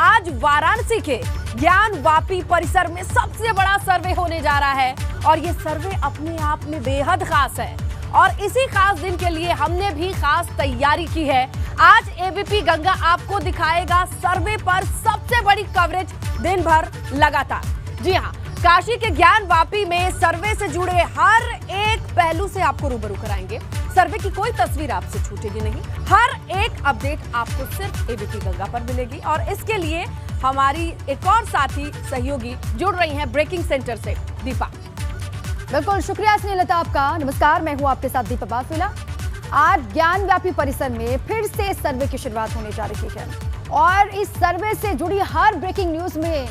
आज वाराणसी के ज्ञान वापी परिसर में सबसे बड़ा सर्वे होने जा रहा है और ये सर्वे अपने आप में बेहद खास है और इसी खास दिन के लिए हमने भी खास तैयारी की है। आज एबीपी गंगा आपको दिखाएगा सर्वे पर सबसे बड़ी कवरेज दिन भर लगातार। जी हाँ, काशी के ज्ञान वापी में सर्वे से जुड़े हर एक पहलू से आपको रूबरू कराएंगे। सर्वे की कोई तस्वीर आपसे छूटेगी नहीं, हर एक अपडेट आपको सिर्फ एबीपी गंगा पर मिलेगी और इसके लिए हमारी एक और साथी सहयोगी जुड़ रही हैं ब्रेकिंग सेंटर से, दीपा। बिल्कुल, शुक्रिया स्नेहलता आपका। नमस्कार, मैं हूं आपके साथ दीपा बाफिला। आज ज्ञान व्यापी परिसर में फिर से सर्वे की शुरुआत होने जा रही है और इस सर्वे से जुड़ी हर ब्रेकिंग न्यूज में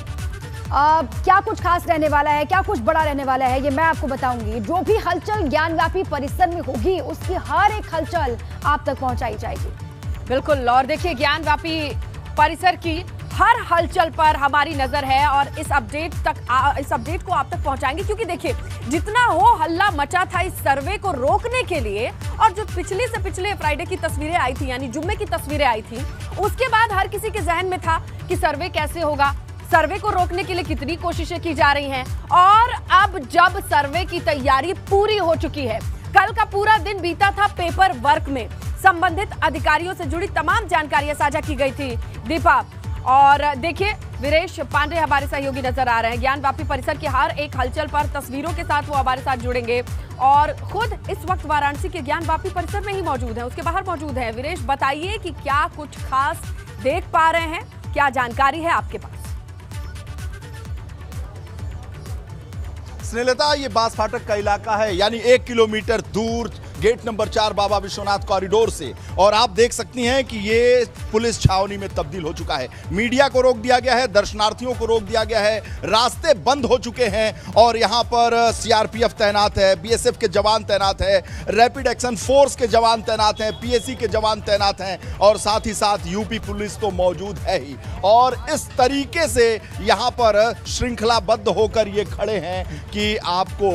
क्या कुछ खास रहने वाला है, क्या कुछ बड़ा रहने वाला है, ये मैं आपको बताऊंगी। जो भी हलचल ज्ञान व्यापी परिसर में होगी उसकी हर एक हलचल आप तक पहुंचाई जाएगी। बिल्कुल, और देखिए ज्ञान व्यापी परिसर की हर हलचल पर हमारी नजर है और इस अपडेट को आप तक पहुंचाएंगे, क्योंकि देखिए जितना हो हल्ला मचा था इस सर्वे को रोकने के लिए और जो पिछले से पिछले फ्राइडे की तस्वीरें आई थी, यानी जुम्मे की तस्वीरें आई थी, उसके बाद हर किसी के जहन में था कि सर्वे कैसे होगा, सर्वे को रोकने के लिए कितनी कोशिशें की जा रही हैं। और अब जब सर्वे की तैयारी पूरी हो चुकी है, कल का पूरा दिन बीता था पेपर वर्क में, संबंधित अधिकारियों से जुड़ी तमाम जानकारियां साझा की गई थी, दीपा। और देखिए वीरेश पांडे हमारे सहयोगी नजर आ रहे हैं ज्ञान वापी परिसर की हर एक हलचल पर तस्वीरों के साथ वो हमारे साथ जुड़ेंगे और खुद इस वक्त वाराणसी के ज्ञान वापी परिसर में ही मौजूद है, उसके बाहर मौजूद है। वीरेश, बताइए कि क्या कुछ खास देख पा रहे हैं, क्या जानकारी है आपके पास? स्नेहलता, ये बास फाटक का इलाका है, यानी 1 किलोमीटर दूर गेट नंबर 4 बाबा विश्वनाथ कॉरिडोर से, और आप देख सकती हैं कि ये पुलिस छावनी में तब्दील हो चुका है। मीडिया को रोक दिया गया है, दर्शनार्थियों को रोक दिया गया है, रास्ते बंद हो चुके हैं और यहाँ पर सीआरपीएफ तैनात है, बीएसएफ के जवान तैनात है, रैपिड एक्शन फोर्स के जवान तैनात हैं, पीएसी के जवान तैनात हैं और साथ ही साथ यूपी पुलिस तो मौजूद है ही। और इस तरीके से यहाँ पर श्रृंखलाबद्ध होकर ये खड़े हैं कि आपको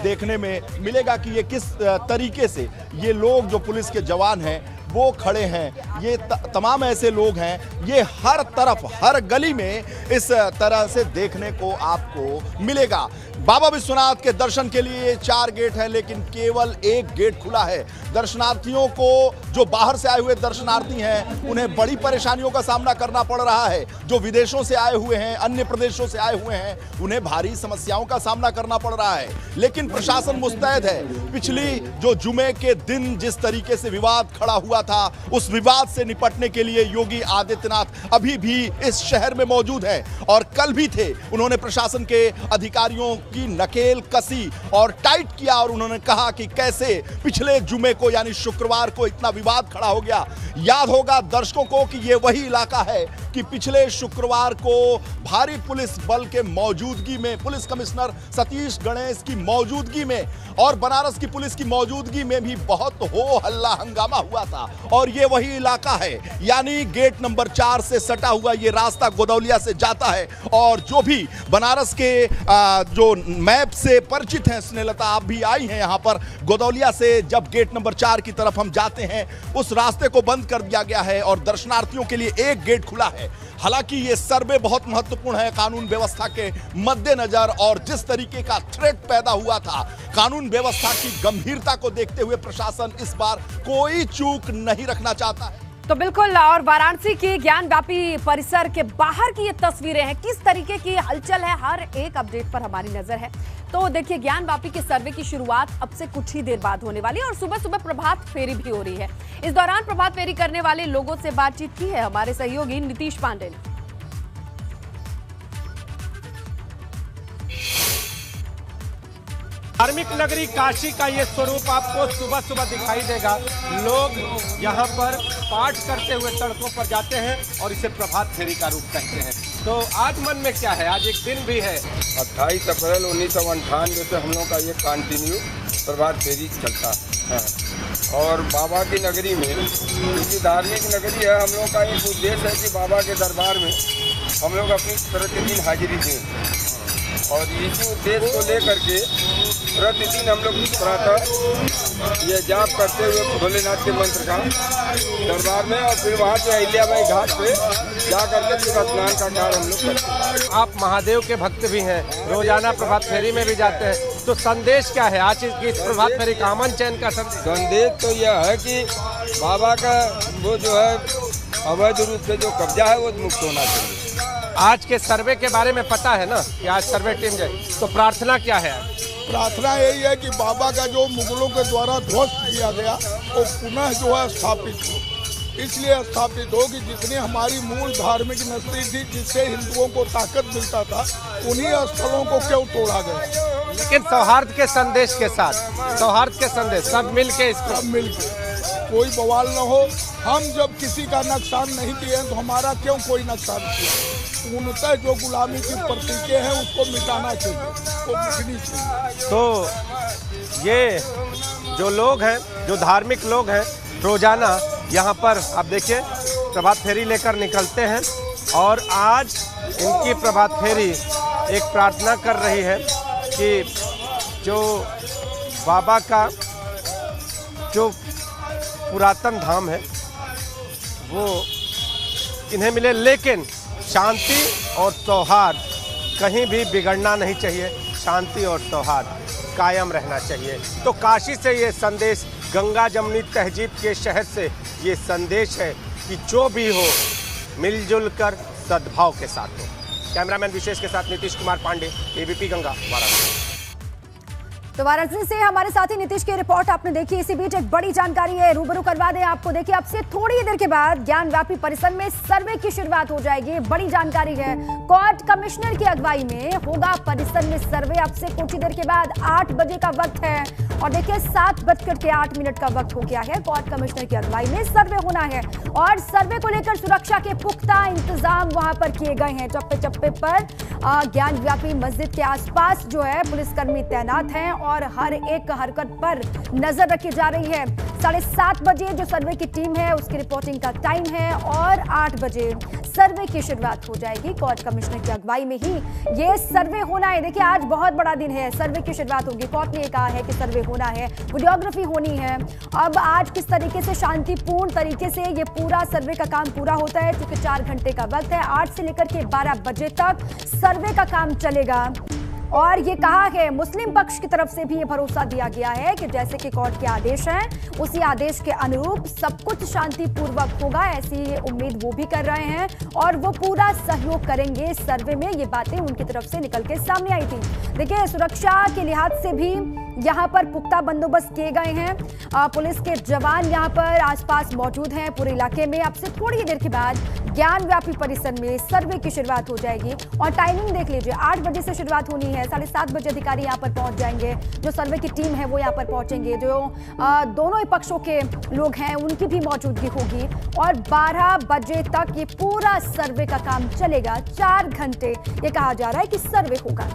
देखने में मिलेगा कि ये किस तरीके से ये लोग जो पुलिस के जवान हैं वो खड़े हैं। ये तमाम ऐसे लोग हैं, ये हर तरफ हर गली में इस तरह से देखने को आपको मिलेगा। बाबा विश्वनाथ के दर्शन के लिए 4 गेट है, लेकिन केवल 1 गेट खुला है। दर्शनार्थियों को, जो बाहर से आए हुए दर्शनार्थी हैं, उन्हें बड़ी परेशानियों का सामना करना पड़ रहा है। जो विदेशों से आए हुए हैं, अन्य प्रदेशों से आए हुए हैं, उन्हें भारी समस्याओं का सामना करना पड़ रहा है, लेकिन प्रशासन मुस्तैद है। पिछली जो जुमे के दिन जिस तरीके से विवाद खड़ा हुआ था, उस विवाद से निपटने के लिए योगी आदित्यनाथ अभी भी इस शहर में मौजूद है और कल भी थे। उन्होंने प्रशासन के अधिकारियों की नकेल कसी और टाइट किया और उन्होंने कहा कि कैसे पिछले जुमे को यानी शुक्रवार को इतना विवाद खड़ा हो गया। याद होगा दर्शकों को कि यह वही इलाका है कि पिछले शुक्रवार को भारी पुलिस बल के मौजूदगी में, पुलिस कमिश्नर सतीश गणेश की मौजूदगी में और बनारस की पुलिस की मौजूदगी में भी बहुत हो हल्ला हंगामा हुआ था। और ये वही इलाका है, यानी गेट नंबर 4 से सटा हुआ ये रास्ता गोदौलिया से जाता है। और जो भी बनारस के जो मैप से परिचित हैं, स्नेहलता आप भी आई हैं यहाँ पर, गोदौलिया से जब गेट नंबर 4 की तरफ हम जाते हैं उस रास्ते को बंद कर दिया गया है और दर्शनार्थियों के लिए 1 गेट खुला है। हालांकि ये सर्वे बहुत महत्वपूर्ण है कानून व्यवस्था के मद्देनजर और जिस तरीके का थ्रेट पैदा हुआ था, कानून व्यवस्था की गंभीरता को देखते हुए प्रशासन इस बार कोई चूक नहीं रखना चाहता है। तो बिल्कुल, और वाराणसी के ज्ञान व्यापी परिसर के बाहर की ये तस्वीरें हैं, किस तरीके की हलचल है, हर एक अपडेट पर हमारी नजर है। तो देखिए ज्ञान वापी के सर्वे की शुरुआत अब से कुछ ही देर बाद होने वाली है और सुबह सुबह प्रभात फेरी भी हो रही है। इस दौरान प्रभात फेरी करने वाले लोगों से बातचीत की है हमारे सहयोगी नीतीश पांडे ने। धार्मिक नगरी काशी का ये स्वरूप आपको सुबह सुबह दिखाई देगा। लोग यहाँ पर पाठ करते हुए सड़कों पर जाते हैं और इसे प्रभात फेरी का रूप कहते हैं। तो आज मन में क्या है? आज एक दिन भी है 28 अप्रैल 1998 से हम लोग का ये कंटिन्यू प्रभात फेरी चलता है। और बाबा की नगरी में, क्योंकि धार्मिक नगरी है, हम लोग का एक उद्देश्य है कि बाबा के दरबार में हम लोग अपनी प्रतिदिन हाजिरी दें। और इसी उद्देश्य को लेकर के प्रतिदिन हम लोग प्रातः ये जाप करते हुए भोलेनाथ के मंत्र का दरबार में, और फिर वहाँ से अहिल्याबाई घाट पे जा करके फिर स्नान का कार्य हम लोग करते हैं। आप महादेव के भक्त भी हैं, रोजाना प्रभात फेरी में भी जाते हैं, तो संदेश क्या है आज की इस प्रभात फेरी का अमन चैन का संदेश तो यह है कि बाबा का वो जो है अवैध रूप से जो कब्जा है वो मुक्त होना चाहिए। आज के सर्वे के बारे में पता है ना कि आज सर्वे टीम जाए, तो प्रार्थना क्या है? प्रार्थना यही है कि बाबा का जो मुगलों के द्वारा ध्वस्त किया गया वो पुनः जो है स्थापित हो। इसलिए स्थापित हो कि जितनी हमारी मूल धार्मिक नस्ती थी, जिससे हिंदुओं को ताकत मिलता था, उन्हीं स्थलों को क्यों तोड़ा गया। लेकिन सौहार्द के संदेश के साथ, सौहार्द के संदेश, सब मिल के इसको, सब मिल के, कोई बवाल न हो। हम जब किसी का नुकसान नहीं किए हैं तो हमारा क्यों कोई नुकसान किया। पूर्णतः जो गुलामी की प्रतीकें हैं उसको मिटाना चाहिए, वो मिटनी चाहिए। तो ये जो लोग हैं, जो धार्मिक लोग हैं, रोजाना यहाँ पर आप देखिए प्रभात फेरी लेकर निकलते हैं, और आज इनकी प्रभात फेरी एक प्रार्थना कर रही है कि जो बाबा का जो पुरातन धाम है वो इन्हें मिले, लेकिन शांति और सौहार्द कहीं भी बिगड़ना नहीं चाहिए, शांति और सौहार्द कायम रहना चाहिए। तो काशी से ये संदेश, गंगा जमुनी तहजीब के शहर से ये संदेश है कि जो भी हो मिलजुल कर सद्भाव के साथ हो। कैमरामैन विशेष के साथ नीतीश कुमार पांडे, एबीपी गंगा, वाराणसी। तो वाराणसी से हमारे साथी नीतीश की रिपोर्ट आपने देखी। इसी बीच एक बड़ी जानकारी है, रूबरू करवा दें आपको। देखिए, अब से थोड़ी ही देर के बाद ज्ञानव्यापी परिसर में सर्वे की शुरुआत हो जाएगी। बड़ी जानकारी है, कोर्ट कमिश्नर की अगुवाई में होगा परिसर में सर्वे। अब से कुछ ही देर के बाद 8 बजे का वक्त है, और देखिए 7:08 का वक्त हो गया है। कोर्ट कमिश्नर की अगुवाई में सर्वे होना है, और सर्वे को लेकर सुरक्षा के पुख्ता इंतजाम वहां पर किए गए हैं। चप्पे चप्पे पर ज्ञानव्यापी मस्जिद के आसपास जो है पुलिसकर्मी तैनात हैं, और हर एक हरकत पर नजर रखी जा रही है। 7:30 बजे जो सर्वे की टीम है उसकी रिपोर्टिंग का टाइम है, और 8 बजे सर्वे की शुरुआत हो जाएगी। कोर्ट कमिश्नर की अगुवाई में ही ये सर्वे होना है। देखिए, आज बहुत बड़ा दिन है, सर्वे की शुरुआत होगी। कोर्ट ने कहा है कि सर्वे होना है, वीडियोग्राफी होनी है। अब आज किस तरीके से शांतिपूर्ण तरीके से ये पूरा सर्वे का काम पूरा होता है, क्योंकि 4 घंटे का वक्त है। 8 से लेकर के 12 बजे तक सर्वे का काम चलेगा, और ये कहा है, मुस्लिम पक्ष की तरफ से भी ये भरोसा दिया गया है कि जैसे कि कोर्ट के आदेश हैं, उसी आदेश के अनुरूप सब कुछ शांतिपूर्वक होगा। ऐसी उम्मीद वो भी कर रहे हैं, और वो पूरा सहयोग करेंगे सर्वे में। ये बातें उनकी तरफ से निकल के सामने आई थी। देखिए, सुरक्षा के लिहाज से भी यहाँ पर पुख्ता बंदोबस्त किए गए हैं। पुलिस के जवान यहाँ पर आसपास मौजूद हैं पूरे इलाके में। अब से थोड़ी ही देर के बाद ज्ञानव्यापी परिसर में सर्वे की शुरुआत हो जाएगी, और टाइमिंग देख लीजिए, 8 बजे से शुरुआत होनी है। 7:30 बजे अधिकारी यहाँ पर पहुंच जाएंगे। जो सर्वे की टीम है वो यहाँ पर पहुंचेंगे। जो दोनों ही पक्षों के लोग हैं उनकी भी मौजूदगी होगी, और 12 बजे तक ये पूरा सर्वे का काम चलेगा। 4 घंटे ये कहा जा रहा है कि सर्वे होगा।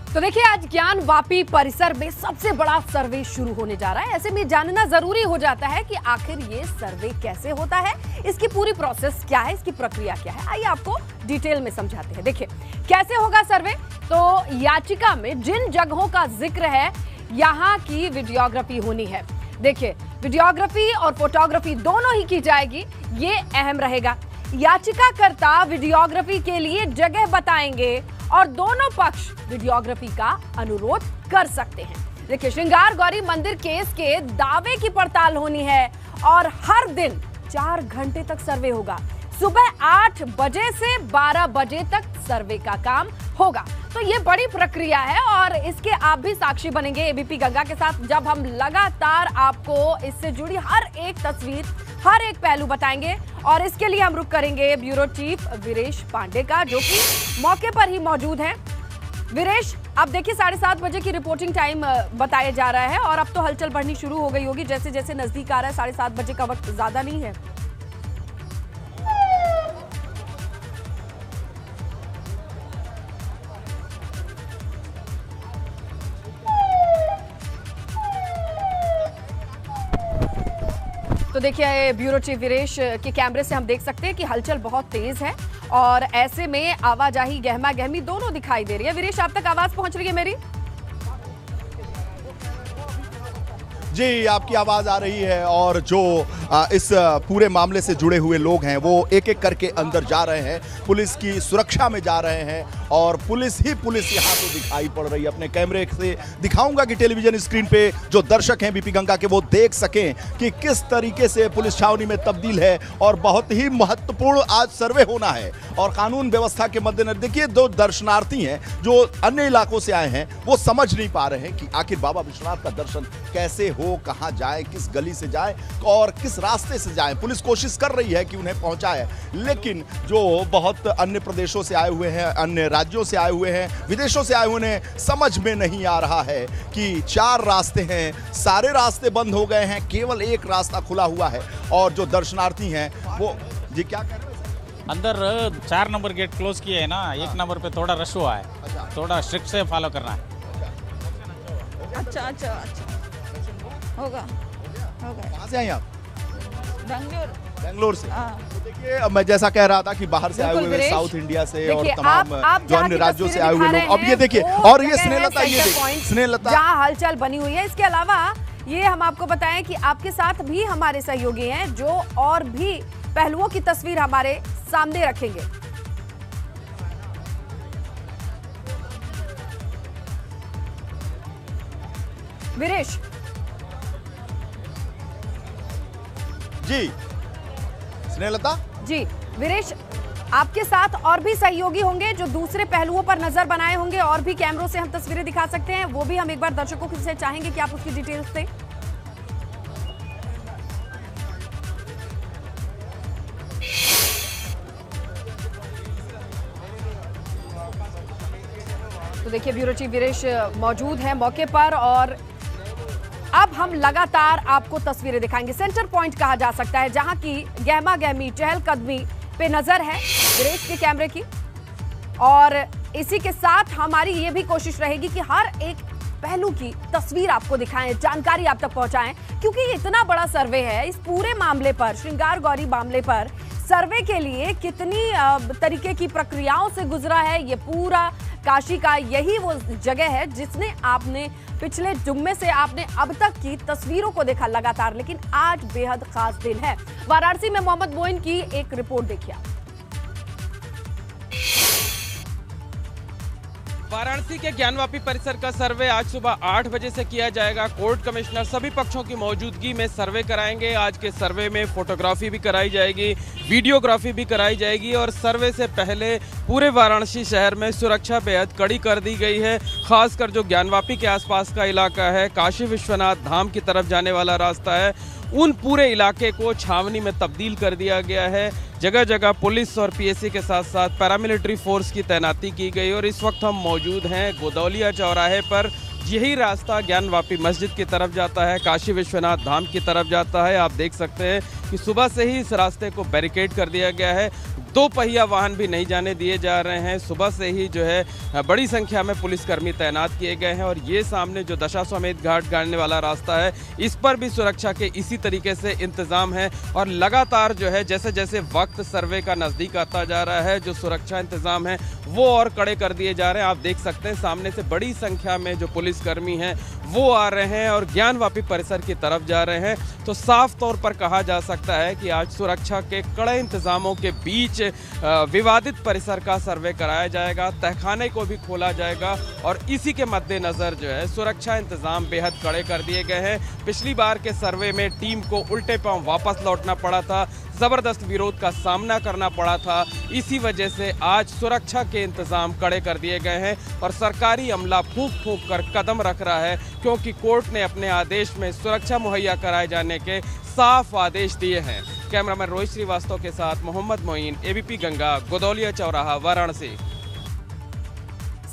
तो देखिए, आज ज्ञानव्यापी परिसर में सबसे बड़ा सर्वे शुरू होने जा रहा है। ऐसे में जानना जरूरी हो जाता है कि आखिर ये सर्वे कैसे होता है, इसकी पूरी प्रोसेस क्या है, इसकी प्रक्रिया क्या है। आइए आपको डिटेल में समझाते हैं। देखिए, कैसे होगा सर्वे। तो याचिका में जिन जगहों का जिक्र है, यहाँ की वीडियोग्राफी होनी है। देखिए, वीडियोग्राफी और फोटोग्राफी दोनों ही की जाएगी, ये अहम रहेगा। याचिकाकर्ता वीडियोग्राफी के लिए जगह बताएंगे, और दोनों पक्ष वीडियोग्राफी का अनुरोध कर सकते हैं। देखिए, श्रृंगार गौरी मंदिर केस के दावे की पड़ताल होनी है, और हर दिन 4 घंटे तक सर्वे होगा। सुबह 8 बजे से 12 बजे तक सर्वे का काम होगा। तो ये बड़ी प्रक्रिया है, और इसके आप भी साक्षी बनेंगे एबीपी गंगा के साथ, जब हम लगातार आपको इससे जुड़ी हर एक तस्वीर, हर एक पहलू बताएंगे। और इसके लिए हम रुक करेंगे ब्यूरो चीफ वीरेश पांडे का, जो कि मौके पर ही मौजूद हैं। वीरेश, अब देखिए 7:30 बजे की रिपोर्टिंग टाइम बताया जा रहा है, और अब तो हलचल बढ़नी शुरू हो गई होगी जैसे जैसे नजदीक आ रहा है। 7:30 बजे का वक्त ज्यादा नहीं है। तो तो देखिए ब्यूरो चीफ वीरेश के कैमरे से हम देख सकते हैं कि हलचल बहुत तेज है और ऐसे में आवाजाही गहमा गहमी दोनों दिखाई दे रही है। वीरेश, आप तक आवाज पहुंच रही है मेरी? जी, आपकी आवाज आ रही है और जो इस पूरे मामले से जुड़े हुए लोग हैं वो एक एक करके अंदर जा रहे हैं, पुलिस की सुरक्षा में जा रहे हैं और पुलिस यहाँ तो दिखाई पड़ रही है। अपने कैमरे से दिखाऊंगा कि टेलीविजन स्क्रीन पे जो दर्शक हैं बीपी गंगा के वो देख सकें कि किस तरीके से पुलिस छावनी में तब्दील है और बहुत ही महत्वपूर्ण आज सर्वे होना है। और कानून व्यवस्था के मद्देनजर देखिए, दो दर्शनार्थी हैं जो अन्य इलाकों से आए हैं, वो समझ नहीं पा रहे हैं कि आखिर बाबा विश्वनाथ का दर्शन कैसे हो, कहां जाए, किस गली से जाए और किस रास्ते से जाए। पुलिस कोशिश कर रही है कि उन्हें पहुंचाए, लेकिन जो बहुत अन्य प्रदेशों से आए हुए हैं, अन्य राज्यों से आए हुए हैं, विदेशों से आए हुए हैं, समझ में नहीं आ रहा है कि 4 रास्ते हैं, सारे रास्ते बंद हो गए हैं, केवल एक रास्ता खुला हुआ है। और जो दर्शनार्थी हैं वो जी क्या कह रहे हैं? अंदर 4 नंबर गेट क्लोज किए है ना, 1 नंबर पे थोड़ा रश हुआ है, थोड़ा स्ट्रिक्ट से फॉलो करना है। अच्छा होगा। कहाँ से आए आप? बेंगलोर से। तो देखिए, अब मैं जैसा कह रहा था कि बाहर से आए हुए, साउथ इंडिया से और तमाम जो अन्य राज्यों से आए हुए लोग, अब ये देखिए, और ये स्नेहलता, ये देखिए स्नेहलता जहाँ हलचल बनी हुई है। इसके अलावा ये हम आपको बताएं कि आपके साथ भी हमारे सहयोगी हैं जो और भी पहलुओं की तस्वीर हमारे सामने रखेंगे। वीरेश जी, स्नेहलता जी, वीरेश आपके साथ और भी सहयोगी होंगे जो दूसरे पहलुओं पर नजर बनाए होंगे और भी कैमरों से हम तस्वीरें दिखा सकते हैं, वो भी हम एक बार दर्शकों से चाहेंगे कि आप उसकी डिटेल्स दें। तो देखिए ब्यूरो चीफ वीरेश मौजूद हैं मौके पर और अब हम लगातार आपको तस्वीरें दिखाएंगे। सेंटर पॉइंट कहा जा सकता है जहां की गहमा गहमी चहलकदमी पे नजर है वीरेश के कैमरे की, और इसी के साथ हमारी ये भी कोशिश रहेगी कि हर एक पहलू की तस्वीर आपको दिखाएं, जानकारी आप तक पहुंचाएं, क्योंकि ये इतना बड़ा सर्वे है। इस पूरे मामले पर, श्रृंगार गौरी मामले पर सर्वे के लिए कितनी तरीके की प्रक्रियाओं से गुजरा है, ये पूरा काशी का यही वो जगह है जिसने आपने पिछले जुम्मे से आपने अब तक की तस्वीरों को देखा लगातार, लेकिन आज बेहद खास दिन है। वाराणसी में मोहम्मद मोइन की एक रिपोर्ट देखिए। वाराणसी के ज्ञानवापी परिसर का सर्वे आज सुबह 8 बजे से किया जाएगा। कोर्ट कमिश्नर सभी पक्षों की मौजूदगी में सर्वे कराएंगे। आज के सर्वे में फोटोग्राफी भी कराई जाएगी, वीडियोग्राफी भी कराई जाएगी और सर्वे से पहले पूरे वाराणसी शहर में सुरक्षा बेहद कड़ी कर दी गई है। खासकर जो ज्ञानवापी के आसपास का इलाका है, काशी विश्वनाथ धाम की तरफ जाने वाला रास्ता है, उन पूरे इलाके को छावनी में तब्दील कर दिया गया है। जगह जगह पुलिस और पीएसी के साथ साथ पैरामिलिट्री फोर्स की तैनाती की गई और इस वक्त हम मौजूद हैं गोदौलिया चौराहे पर। यही रास्ता ज्ञानवापी मस्जिद की तरफ जाता है, काशी विश्वनाथ धाम की तरफ जाता है। आप देख सकते हैं कि सुबह से ही इस रास्ते को बैरिकेड कर दिया गया है, 2 पहिया वाहन भी नहीं जाने दिए जा रहे हैं। सुबह से ही जो है बड़ी संख्या में पुलिसकर्मी तैनात किए गए हैं और ये सामने जो दशाश्वमेध घाट जाने वाला रास्ता है, इस पर भी सुरक्षा के इसी तरीके से इंतजाम है और लगातार जो है जैसे जैसे वक्त सर्वे का नज़दीक आता जा रहा है, जो सुरक्षा इंतजाम है वो और कड़े कर दिए जा रहे हैं। आप देख सकते हैं सामने से बड़ी संख्या में जो पुलिसकर्मी हैं वो आ रहे हैं और ज्ञानवापी परिसर की तरफ जा रहे हैं। तो साफ तौर पर कहा जा सकता है कि आज सुरक्षा के कड़े इंतजामों के बीच विवादित परिसर का सर्वे कराया जाएगा, तहखाने को भी खोला जाएगा और इसी के मद्देनजर जो है सुरक्षा इंतजाम बेहद कड़े कर दिए गए हैं। पिछली बार के सर्वे में टीम को उल्टे पांव वापस लौटना पड़ा था, जबरदस्त विरोध का सामना करना पड़ा था। इसी वजह से आज सुरक्षा के इंतजाम कड़े कर दिए गए हैं और सरकारी अमला फूंक फूंक कर कदम रख रहा है, क्योंकि कोर्ट ने अपने आदेश में सुरक्षा मुहैया कराए जाने के साफ आदेश दिए हैं। कैमरामैन रोहित श्रीवास्तव के साथ मोहम्मद मोइन, एबीपी गंगा, गोदौलिया चौराहा, वाराणसी।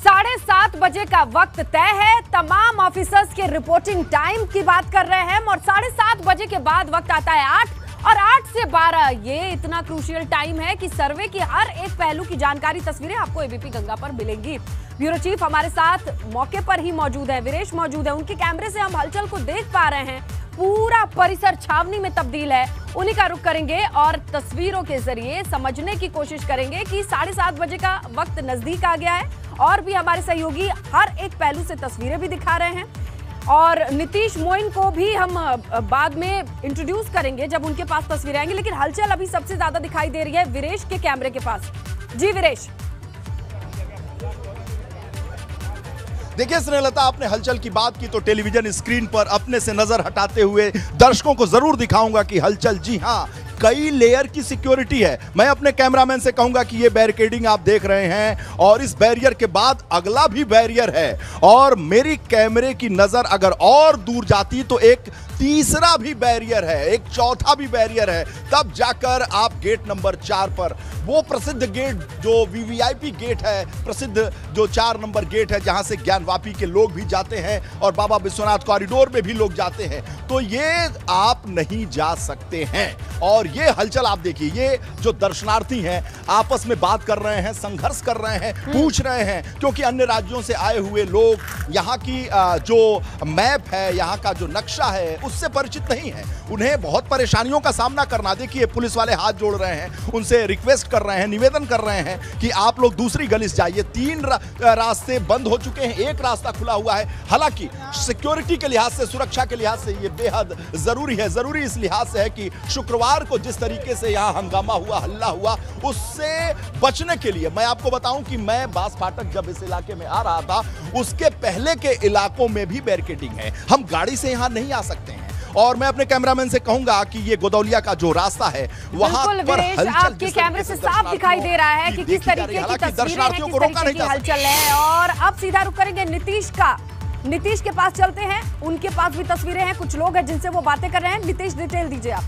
7:30 बजे का वक्त तय है। तमाम ऑफिसर्स के रिपोर्टिंग टाइम की बात कर रहे हैं और 7:30 बजे के बाद वक्त आता है 8 और 8 से 12। ये इतना क्रूशियल टाइम है कि सर्वे की हर एक पहलू की जानकारी, तस्वीरें आपको एबीपी गंगा पर मिलेंगी। ब्यूरो चीफ हमारे साथ मौके पर ही मौजूद है, वीरेश मौजूद है, उनके कैमरे से हम हलचल को देख पा रहे हैं। पूरा परिसर छावनी में तब्दील है, उन्हीं का रुख करेंगे और तस्वीरों के जरिए समझने की कोशिश करेंगे कि 7:30 बजे का वक्त नजदीक आ गया है और भी हमारे सहयोगी हर एक पहलू से तस्वीरें भी दिखा रहे हैं। और नीतीश मोइन को भी हम बाद में इंट्रोड्यूस करेंगे जब उनके पास तस्वीरें आएंगी, लेकिन हलचल अभी सबसे ज्यादा दिखाई दे रही है वीरेश के कैमरे के पास। जी वीरेश। देखिए स्नेहलता, आपने हलचल की बात की तो टेलीविजन स्क्रीन पर अपने से नजर हटाते हुए दर्शकों को जरूर दिखाऊंगा कि हलचल, जी हां, कई लेयर की सिक्योरिटी है। मैं अपने कैमरामैन से कहूंगा कि ये बैरिकेडिंग आप देख रहे हैं और इस बैरियर के बाद अगला भी बैरियर है और मेरी कैमरे की नजर अगर और दूर जाती तो एक तीसरा भी बैरियर है, एक चौथा भी बैरियर है। तब जाकर आप गेट नंबर 4 पर, वो प्रसिद्ध गेट जो वीवीआईपी गेट है, प्रसिद्ध जो 4 नंबर गेट है जहां से ज्ञानवापी के लोग भी जाते हैं और बाबा विश्वनाथ कॉरिडोर में भी लोग जाते हैं, तो ये आप नहीं जा सकते हैं। और ये हलचल आप देखिए, ये जो दर्शनार्थी हैं आपस में बात कर रहे हैं, संघर्ष कर रहे हैं, पूछ रहे हैं, क्योंकि अन्य राज्यों से आए हुए लोग यहाँ की जो मैप है, यहाँ का जो नक्शा है, उससे परिचित नहीं है। उन्हें बहुत परेशानियों का सामना करना। देखिए पुलिस वाले हाथ जोड़ रहे हैं, उनसे रिक्वेस्ट कर रहे हैं, निवेदन कर रहे हैं कि आप लोग दूसरी गली से जाइए। 3 रास्ते बंद हो चुके हैं, एक रास्ता खुला हुआ है। हालांकि सिक्योरिटी के लिहाज से, सुरक्षा के लिहाज से ये बेहद जरूरी है। जरूरी इस लिहाज से है कि शुक्रवार को जिस तरीके से यहाँ हंगामा हुआ, हल्ला हुआ, उससे बचने के लिए मैं आपको बताऊं कि मैं बास फाटक जब इस इलाके में आ रहा था, उसके पहले के इलाकों में भी बैरिकेडिंग है। हम गाड़ी से यहाँ नहीं आ सकते हैं। और मैं अपने कैमरामैन से कहूंगा कि ये गोदौलिया का जो रास्ता है वहां पर हलचल आपके कैमरे से साफ दिखाई दे रहा है कि किस तरीके की तस्वीरें हैं, किस तरीके की हलचल है। और अब सीधा रुख करेंगे नीतीश के पास चलते हैं। उनके पास भी तस्वीरें हैं, कुछ लोग हैं जिनसे वो बातें कर रहे हैं। नीतीश, डिटेल दीजिए आप।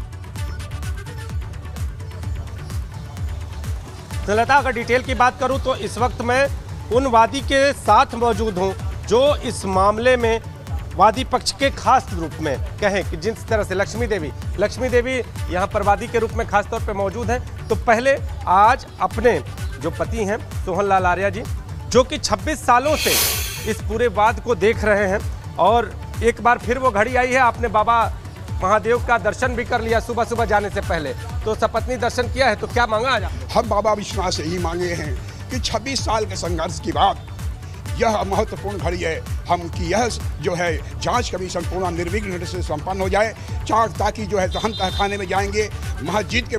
लता, अगर डिटेल की बात करूं तो इस वक्त मैं उन वादी के साथ मौजूद हूं जो इस मामले में वादी पक्ष के खास रूप में कहें कि जिस तरह से लक्ष्मी देवी यहाँ पर वादी के रूप में खास तौर पे मौजूद हैं। तो पहले आज अपने जो पति हैं सोहन लाल आर्या जी, जो कि 26 सालों से इस पूरे वाद को देख रहे हैं, और एक बार फिर वो घड़ी आई है, आपने बाबा महादेव का दर्शन भी कर लिया सुबह सुबह जाने से पहले, तो सपत्नी दर्शन किया है, तो क्या मांगा आज? हम बाबा विश्वनाथ से ही मांगे हैं कि 26 साल के संघर्ष के बाद यह महत्वपूर्ण घड़ी है हम कि यह जो है जांच कमीशन पूर्ण निर्विघ्न से संपन्न हो जाए, ताकि जो है हम तहखाने में जाएंगे, मस्जिद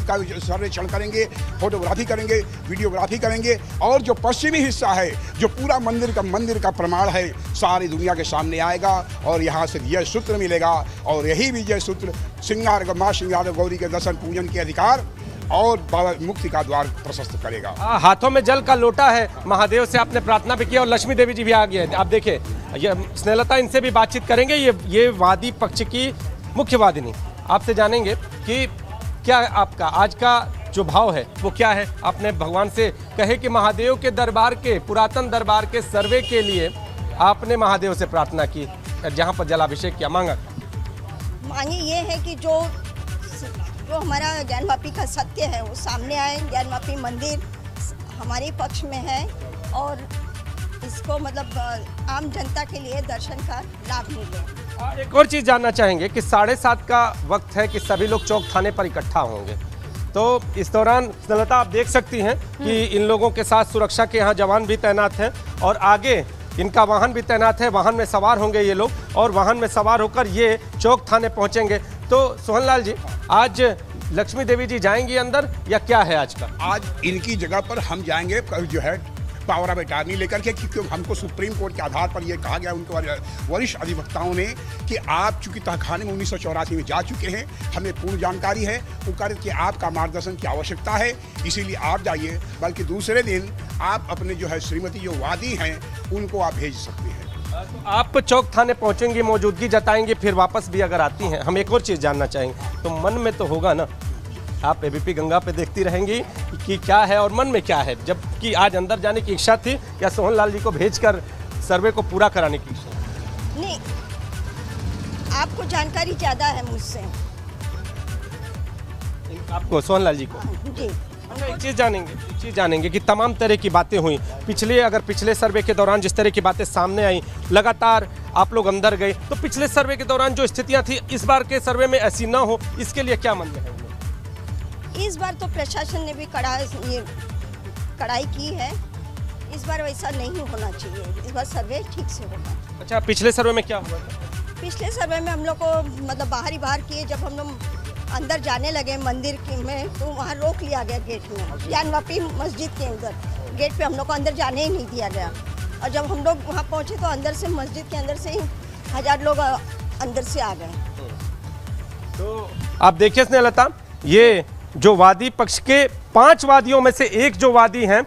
का सर्वेक्षण करेंगे, फोटोग्राफी करेंगे, वीडियोग्राफी करेंगे, और जो पश्चिमी हिस्सा है, जो पूरा मंदिर का प्रमाण है, सारी दुनिया के सामने आएगा और यहाँ से विजय सूत्र मिलेगा। और यही विजय सूत्र माँ श्रृंगार गौरी के दर्शन पूजन के अधिकार और बाबा मुक्ति का द्वार प्रशस्त करेगा। हाथों में जल का लोटा है, महादेव से आपने प्रार्थना भी किया और लक्ष्मी देवी जी भी आ गए। आप देखिए, ये स्नेहलता, इनसे भी बातचीत करेंगे। ये वादी पक्ष की मुख्य वादिनी, आपसे जानेंगे कि क्या आपका आज का जो भाव है वो क्या है। आपने भगवान से कहे कि महादेव के दरबार के, पुरातन दरबार के सर्वे के लिए आपने महादेव से प्रार्थना की, जहाँ पर जलाभिषेक किया, मांगी ये है कि जो हमारा ज्ञानवापी का सत्य है वो सामने आए, ज्ञानवापी मंदिर हमारे पक्ष में है और इसको मतलब आम जनता के लिए दर्शन का लाभ मिले। एक और चीज़ जानना चाहेंगे कि 7:30 का वक्त है कि सभी लोग चौक थाने पर इकट्ठा होंगे, तो इस दौरान स्नेहलता आप देख सकती हैं कि इन लोगों के साथ सुरक्षा के यहाँ जवान भी तैनात हैं और आगे इनका वाहन भी तैनात है। वाहन में सवार होंगे ये लोग और वाहन में सवार होकर ये चौक थाने पहुंचेंगे। तो सोहन लाल जी, आज लक्ष्मी देवी जी जाएंगी अंदर या क्या है आज का? आज इनकी जगह पर हम जाएंगे जो है पावर ऑफ अटॉर्नी लेकर के, क्योंकि हमको सुप्रीम कोर्ट के आधार पर यह कहा गया उनके वरिष्ठ अधिवक्ताओं ने कि आप चूंकि तहखाने में 1984 में जा चुके हैं, हमें पूर्ण जानकारी है, वो कह रहे कि आपका मार्गदर्शन की आवश्यकता है, इसीलिए आप जाइए। बल्कि दूसरे दिन आप अपने जो है श्रीमती जो वादी हैं उनको आप भेज सकते हैं। तो आप चौक थाने पहुंचेंगे, मौजूदगी जताएंगे, फिर वापस भी अगर आती हैं। हम एक और चीज़ जानना चाहेंगे, तो मन में तो होगा ना, आप एबीपी गंगा पे देखती रहेंगी कि क्या है और मन में क्या है, जबकि आज अंदर जाने की इच्छा थी या सोहन लाल जी को भेजकर सर्वे को पूरा कराने की इच्छा? नहीं, आपको जानकारी ज़्यादा है मुझसे। आपको सोहन लाल जी को? जी। अच्छा, एक चीज़ जानेंगे कि तमाम तरह की बातें हुई पिछले सर्वे के दौरान, जिस तरह की बातें सामने आई, लगातार आप लोग अंदर गए, तो पिछले सर्वे के दौरान जो स्थितियां थी इस बार के सर्वे में ऐसी ना हो, इसके लिए क्या मन में है? इस बार तो प्रशासन ने भी कड़ाई की है, इस बार वैसा नहीं होना चाहिए, इस बार सर्वे ठीक से होगा। अच्छा, पिछले सर्वे में क्या हुआ था? पिछले सर्वे में हम लोग को मतलब बाहर किए, जब हम लोग अंदर जाने लगे मंदिर में तो वहाँ रोक लिया गया गेट में, ज्ञानवापी मस्जिद के अंदर गेट पे हम लोग को अंदर जाने ही नहीं दिया गया। और जब हम लोग वहाँ पहुँचे तो अंदर से मस्जिद के अंदर से ही 1000 लोग अंदर से आ गए। तो आप देखिए स्नेहलता, ये जो वादी पक्ष के 5 वादियों में से एक जो वादी हैं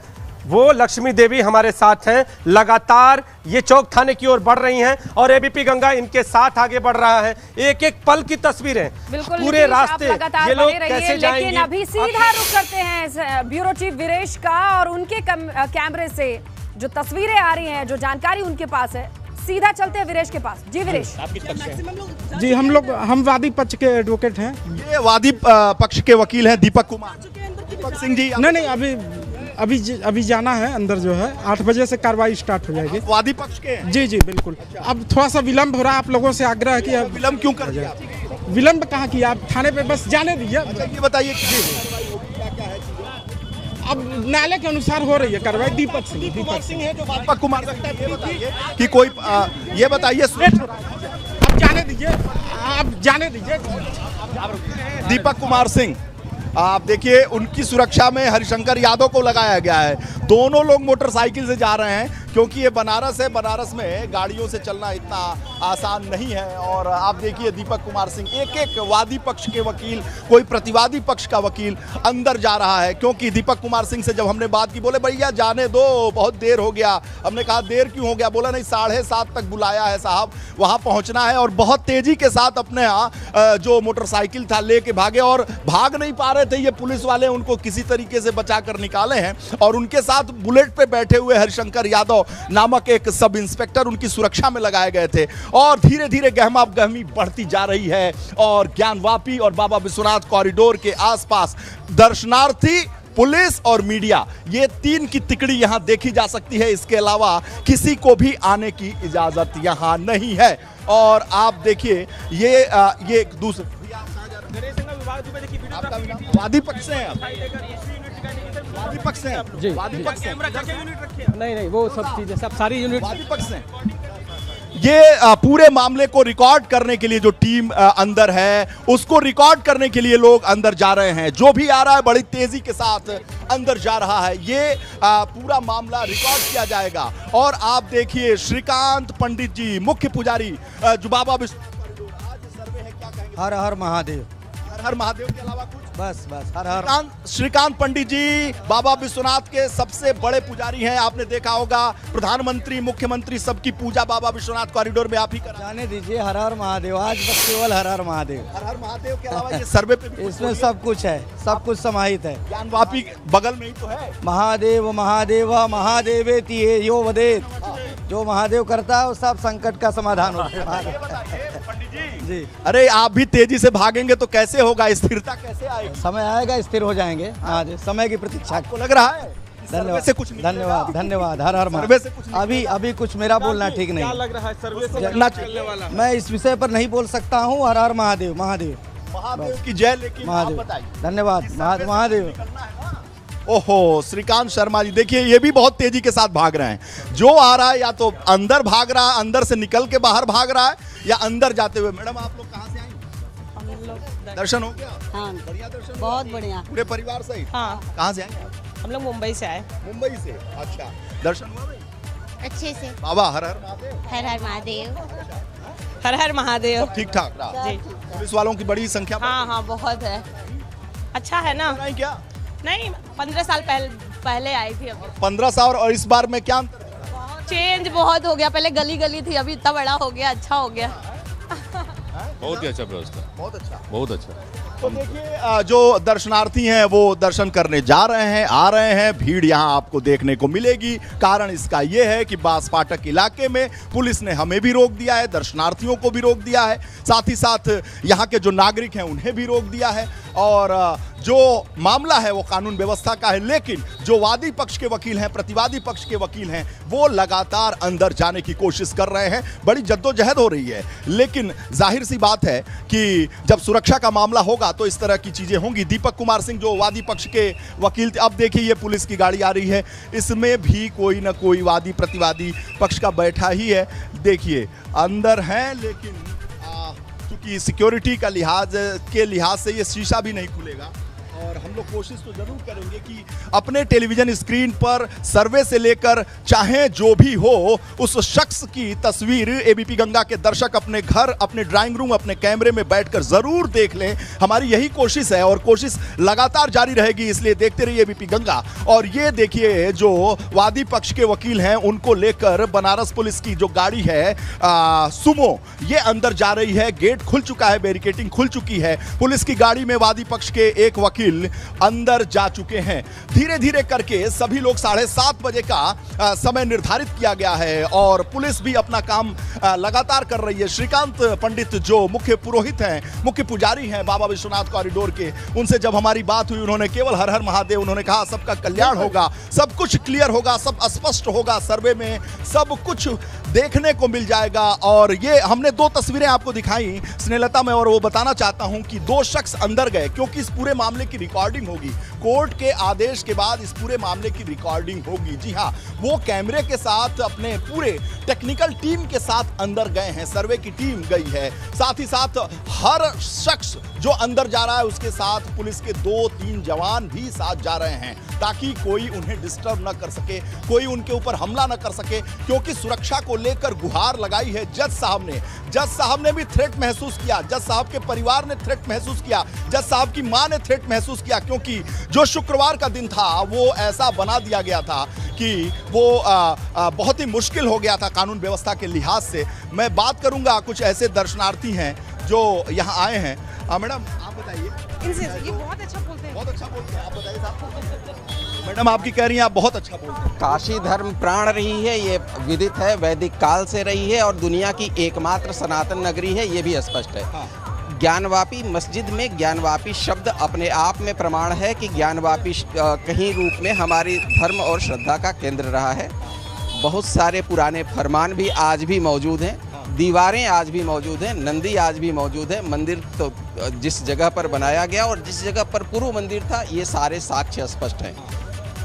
वो लक्ष्मी देवी हमारे साथ हैं। लगातार ये चौक थाने की ओर बढ़ रही हैं और एबीपी गंगा इनके साथ आगे बढ़ रहा है। एक एक पल की तस्वीरें, पूरे रास्ते ये लोग कैसे जाएंगे। लेकिन अभी सीधा रुख करते हैं ब्यूरो चीफ वीरेश का, और उनके कैमरे से जो तस्वीरें आ रही हैं, जो जानकारी उनके पास है, सीधा चलते हैं वीरेश के पास। जी वीरेश। जी, हम वादी पक्ष के एडवोकेट हैं। ये वादी पक्ष के वकील हैं दीपक सिंह जी। नहीं, अभी जाना है अंदर, जो है 8 बजे से कार्रवाई स्टार्ट हो जाएगी। वादी पक्ष के? जी जी बिल्कुल। अब थोड़ा सा विलम्ब हो रहा है, आप लोगों से आग्रह है कि विलम्ब क्यों कर दिया? विलम्ब कहाँ किया, आप थाने पे बस जाने दीजिए। ये बताइए अब न्यायालय के अनुसार हो रही है कार्रवाई। दीपक सिंह है जो दीपक कुमार कि कोई ये बताइए, आप जाने दीजिए। दीपक कुमार सिंह, आप देखिए उनकी सुरक्षा में हरिशंकर यादव को लगाया गया है। दोनों लोग मोटरसाइकिल से जा रहे हैं क्योंकि ये बनारस है, बनारस में गाड़ियों से चलना इतना आसान नहीं है। और आप देखिए दीपक कुमार सिंह, एक एक वादी पक्ष के वकील, कोई प्रतिवादी पक्ष का वकील अंदर जा रहा है। क्योंकि दीपक कुमार सिंह से जब हमने बात की, बोले भैया जाने दो, बहुत देर हो गया। हमने कहा देर क्यों हो गया? बोला नहीं, 7:30 तक बुलाया है साहब, वहाँ पहुँचना है। और बहुत तेज़ी के साथ अपने यहाँ जो मोटरसाइकिल था लेके भागे, और भाग नहीं पा रहे थे ये पुलिस वाले, उनको किसी तरीके से बचा कर निकाले हैं। और उनके साथ बुलेट पे बैठे हुए हरिशंकर यादव नामक एक सब इंस्पेक्टर उनकी सुरक्षा में लगाए गए थे। और धीरे धीरे गहमा-गहमी बढ़ती जा रही है और ज्ञानवापी और बाबा विश्वनाथ कॉरिडोर के आसपास दर्शनार्थी, पुलिस और मीडिया, ये 3 की तिकड़ी यहां देखी जा सकती है। इसके अलावा किसी को भी आने की इजाजत यहां नहीं है। और आप देखिए ये एक दूसरे वादी पक्ष से हैं, वादी पक्ष से हैं जी, वादी पक्ष से नहीं वो सब चीजें सब सारी यूनिट वादी पक्ष से। ये पूरे मामले को रिकॉर्ड करने के लिए जो टीम अंदर है, उसको रिकॉर्ड करने के लिए लोग अंदर जा रहे हैं। जो भी आ रहा है बड़ी तेजी के साथ अंदर जा रहा है। ये पूरा मामला रिकॉर्ड किया जाएगा। और आप देखिए श्रीकांत पंडित जी, मुख्य पुजारी जो बाबा विश्वनाथ, आज सर्वे है, क्या कहेंगे? हर हर महादेव। हर हर महादेव के अलावा कुछ? बस हर हर। श्रीकांत पंडित जी बाबा विश्वनाथ के सबसे बड़े पुजारी हैं। आपने देखा होगा प्रधानमंत्री, मुख्यमंत्री सबकी पूजा बाबा विश्वनाथ कॉरिडोर में आप ही कर। जाने दीजिए, हर हर महादेव। आज बस केवल हर हर महादेव। हर हर महादेव के अलावा ये सर्वे पे इसमें सब कुछ है, सब कुछ समाहित है। ज्ञानवापी बगल में ही तो है। महादेव महादेवा महादेवेति यो वदेत। जो महादेव करता है वो सब संकट का समाधान होता है। जी, अरे आप भी तेजी से भागेंगे तो कैसे होगा? स्थिरता कैसे आएगी? समय आएगा, स्थिर हो जाएंगे। महादेव समय की प्रतीक्षा को लग रहा है। धन्यवाद धन्यवाद। हर हर महादेव। अभी कुछ मेरा बोलना ठीक नहीं। क्या लग रहा है सर्वे से चलने वाला? मैं इस विषय पर नहीं बोल सकता हूँ। हर हर महादेव। महादेव की जय। लेकिन महादेव, धन्यवाद महादेव। ओहो, श्रीकांत शर्मा जी देखिए, ये भी बहुत तेजी के साथ भाग रहे हैं। जो आ रहा है या तो अंदर भाग रहा है, अंदर से निकल के बाहर भाग रहा है, या अंदर जाते हुए। मैडम आप लोग कहाँ से आई? हम लोग दर्शन हो गया? हाँ, बढ़िया दर्शन, बहुत बढ़िया। पूरे परिवार सहित? हाँ। कहाँ से आए? हम लोग मुंबई से आए। मुंबई से? अच्छा, दर्शन हुआ भाई? अच्छे से। बाबा हर हर महादेव। हर हर महादेव। हर हर महादेव। ठीक ठाक रहा जी। पुलिस वालों की बड़ी संख्या? हाँ, बहुत है। अच्छा है ना? नहीं क्या? नहीं, 15 साल पहले आई थी। अभी 15 साल और इस बार में क्या अंतर? चेंज बहुत हो गया। पहले गली गली थी, अभी इतना बड़ा हो गया, अच्छा हो गया। बहुत ही अच्छा व्यवस्था, बहुत अच्छा, बहुत अच्छा। तो देखिए जो दर्शनार्थी हैं वो दर्शन करने जा रहे हैं, आ रहे हैं। भीड़ यहाँ आपको देखने को मिलेगी। कारण इसका ये है कि बास फाटक इलाके में पुलिस ने हमें भी रोक दिया है, दर्शनार्थियों को भी रोक दिया है, साथ ही साथ यहाँ के जो नागरिक हैं उन्हें भी रोक दिया है। और जो मामला है वो कानून व्यवस्था का है, लेकिन जो वादी पक्ष के वकील हैं, प्रतिवादी पक्ष के वकील हैं, वो लगातार अंदर जाने की कोशिश कर रहे हैं। बड़ी जद्दोजहद हो रही है, लेकिन जाहिर सी बात है कि जब सुरक्षा का मामला होगा तो इस तरह की चीजें होंगी। दीपक कुमार सिंह जो वादी पक्ष के वकील थे, अब देखिए ये पुलिस की गाड़ी आ रही है, इसमें भी कोई ना कोई वादी प्रतिवादी पक्ष का बैठा ही है। देखिए अंदर है, लेकिन चूंकि सिक्योरिटी का लिहाज से ये शीशा भी नहीं खुलेगा। और हम लोग कोशिश तो जरूर करेंगे कि अपने टेलीविजन स्क्रीन पर सर्वे से लेकर चाहे जो भी हो उस शख्स की तस्वीर एबीपी गंगा के दर्शक अपने घर, अपने ड्राइंग रूम, अपने कैमरे में बैठकर जरूर देख लें। हमारी यही कोशिश है और कोशिश लगातार जारी रहेगी, इसलिए देखते रहिए एबीपी गंगा। और ये देखिए जो वादी पक्ष के वकील हैं उनको लेकर बनारस पुलिस की जो गाड़ी है सुमो, ये अंदर जा रही है। गेट खुल चुका है, बैरिकेडिंग खुल चुकी है। पुलिस की गाड़ी में वादी पक्ष के एक वकील अंदर जा चुके हैं। धीरे धीरे करके सभी लोग 7:30 बजे का समय निर्धारित किया गया है और पुलिस भी अपना काम लगातार कर रही है। श्रीकांत पंडित जो मुख्य पुरोहित हैं, मुख्य पुजारी हैं बाबा विश्वनाथ कॉरिडोर के, उनसे जब हमारी बात हुई उन्होंने केवल हर हर महादेव, उन्होंने कहा सबका कल्याण होगा, सब कुछ क्लियर होगा, सब स्पष्ट होगा, सर्वे में सब कुछ देखने को मिल जाएगा। और ये हमने 2 तस्वीरें आपको दिखाई स्नेहलता में, और वो बताना चाहता हूं कि 2 शख्स अंदर गए क्योंकि इस पूरे मामले की रिकॉर्डिंग होगी। कोर्ट के आदेश के बाद इस पूरे मामले की रिकॉर्डिंग होगी। जी हां, वो कैमरे के साथ अपने पूरे टेक्निकल टीम के साथ अंदर गए हैं, सर्वे की टीम गई है। साथ ही साथ हर शख्स जो अंदर जा रहा है उसके साथ पुलिस के 2-3 जवान भी साथ जा रहे हैं ताकि कोई उन्हें डिस्टर्ब न कर सके, कोई उनके ऊपर हमला न कर सके, क्योंकि सुरक्षा को लेकर गुहार लगाई है जज साहब ने। जज साहब ने भी थ्रेट महसूस किया, जज साहब के परिवार ने थ्रेट महसूस किया, जज साहब की मां ने थ्रेट महसूस किया, क्योंकि जो शुक्रवार का दिन था वो ऐसा बना दिया गया था कि वो बहुत ही मुश्किल हो गया था कानून व्यवस्था के लिहाज से। मैं बात करूंगा, कुछ ऐसे दर्शनार्थी हैं जो यहाँ आए हैं। मैडम आप बताइए। इनसे ये बहुत अच्छा बोलते हैं। बहुत अच्छा बोलते हैं, आप बताइए साहब। मैडम आपकी कह रही हैं आप बहुत अच्छा बोलते हैं। काशी धर्म प्राण रही है, ये विदित है, वैदिक काल से रही है और दुनिया की एकमात्र सनातन नगरी है, ये भी स्पष्ट है। ज्ञानवापी मस्जिद में ज्ञानवापी शब्द अपने आप में प्रमाण है कि ज्ञानवापी कहीं रूप में हमारी धर्म और श्रद्धा का केंद्र रहा है। बहुत सारे पुराने फरमान भी आज भी मौजूद हैं, दीवारें आज भी मौजूद हैं, नंदी आज भी मौजूद है। मंदिर तो जिस जगह पर बनाया गया और जिस जगह पर पूर्व मंदिर था, ये सारे साक्ष्य स्पष्ट हैं।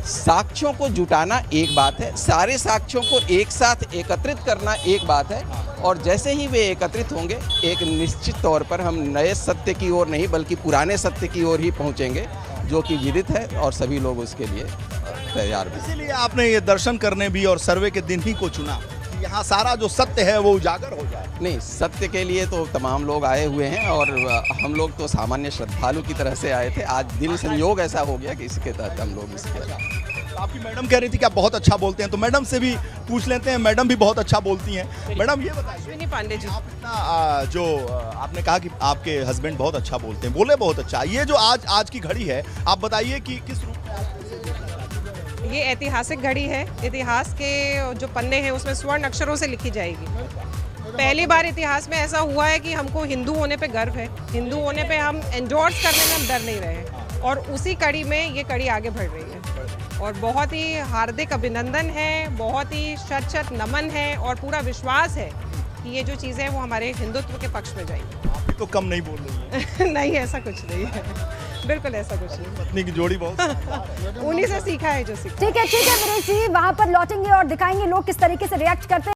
साक्ष्यों को जुटाना एक बात है, सारे साक्ष्यों को एक साथ एकत्रित करना एक बात है, और जैसे ही वे एकत्रित होंगे एक निश्चित तौर पर हम नए सत्य की ओर नहीं बल्कि पुराने सत्य की ओर ही पहुंचेंगे, जो कि विदित है और सभी लोग उसके लिए तैयार भी। इसीलिए आपने ये दर्शन करने भी और सर्वे के दिन ही को चुना, यहाँ सारा जो सत्य है वो उजागर हो जाए। नहीं, सत्य के लिए तो तमाम लोग आए हुए हैं और हम लोग तो सामान्य श्रद्धालु की तरह से आए थे। आज दिल संयोग ऐसा हो गया कि इसके तहत हम लोग इसके। आपकी मैडम कह रही थी कि आप बहुत अच्छा बोलते हैं, तो मैडम से भी पूछ लेते हैं। मैडम भी बहुत अच्छा बोलती हैं। मैडम ये बताइए, पांडे जी, आप इतना जो आपने कहा कि आपके हस्बैंड बहुत अच्छा बोलते हैं, बोले बहुत अच्छा, ये जो आज की घड़ी है आप बताइए कि किस रूप में? ये ऐतिहासिक घड़ी है, इतिहास के जो पन्ने हैं उसमें स्वर्ण अक्षरों से लिखी जाएगी। पहली बार इतिहास में ऐसा हुआ है कि हमको हिंदू होने पे गर्व है, हिंदू होने पे हम एंडोर्स करने में हम डर नहीं रहे हैं, और उसी कड़ी में ये कड़ी आगे बढ़ रही है। और बहुत ही हार्दिक अभिनंदन है, बहुत ही शत नमन है और पूरा विश्वास है कि ये जो चीज़ें हैं वो हमारे हिंदुत्व के पक्ष में जाएंगी। आप तो कम नहीं बोल रही हैं। नहीं, ऐसा कुछ नहीं है, बिल्कुल ऐसा कुछ नहीं। पत्नी की जोड़ी बहुत उन्हीं से सीखा है जो सीखा। ठीक है विरेश जी, वहाँ पर लौटेंगे और दिखाएंगे लोग किस तरीके से रिएक्ट करते हैं।